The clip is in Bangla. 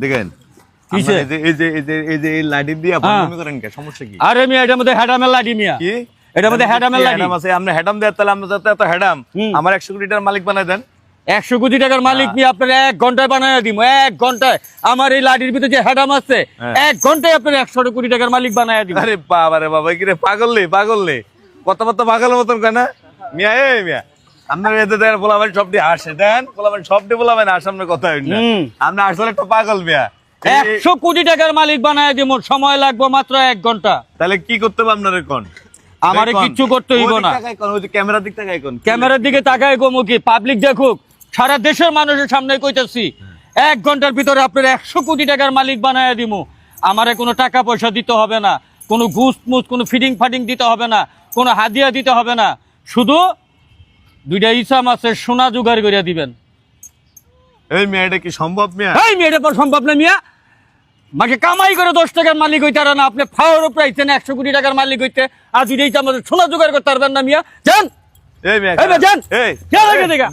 দেখেন কিসে? এই লাঠি দিয়ে আপনি মনে করেন কে সমস্যা কি? আরে মিয়া এটার মধ্যে হ্যাডামের লাঠি মিয়া। কি এটার মধ্যে হ্যাডামের লাঠি আছে? আপনি হ্যাডাম দেন, তাহলে আমরা যাতে এত হ্যাডাম আমার 100 কোটি টাকার মালিক বানাই দেন। 100 কোটি টাকার মালিক মিয়া আপনার 1 ঘন্টায় বানায় দিব। 1 ঘন্টায় আমার এই লাঠির ভিতরে যে হ্যাডাম আছে 1 ঘন্টায় আপনার 100 কোটি টাকার মালিক বানায় দিব। আরে বাবা রে বাবা, কি রে পাগল নে কথা পাগলের মতন কেন মিয়া? মিয়া আপনার এতে দেন বলাবেন সব দিয়ে হাসে দেন, বলাবেন সব দিয়ে বলাবেন আর সামনে কথা হই না। আপনি আসলে একটা পাগল মিয়া। 100 কোটি টাকার মালিক বানায় দিব, সময় লাগবে মাত্র 1 ঘন্টা। তাহলে কি করতে হবে আপনার? কোন আমারে কিচ্ছু করতে হইব না। ক্যামেরার দিক তাকাই কোন, ক্যামেরার দিকে তাকায় গোমুখী, পাবলিক দেখুক, সারা দেশের মানুষের সামনে কইতাছি 1 ঘন্টার ভিতরে আপনার 100 কোটি টাকার মালিক বানায় দিব। আমারে কোনো টাকা পয়সা দিতে হবে না, কোনো ঘুষ মুস, কোনো ফিডিং ফাটিং দিতে হবে না, কোনো হাদিয়া দিতে হবে না, শুধু 2টা ইসা মাছের সোনা জোগাড় করে দিবেন। এই মিয়া এটা কি সম্ভব মিয়া? এই মেয়ে এটা সম্ভব না মিয়া। মাকে কামাই করে 10 টাকার মালিক হইতে না, আপনি ফাওয়ার উপরে আইছেন 100 কোটি টাকার মালিক হইতে, আর 2টা ইসা মাছের সোনা জোগাড় করতে পারবেন না মিয়া। যান এই মিয়া যান এই যান।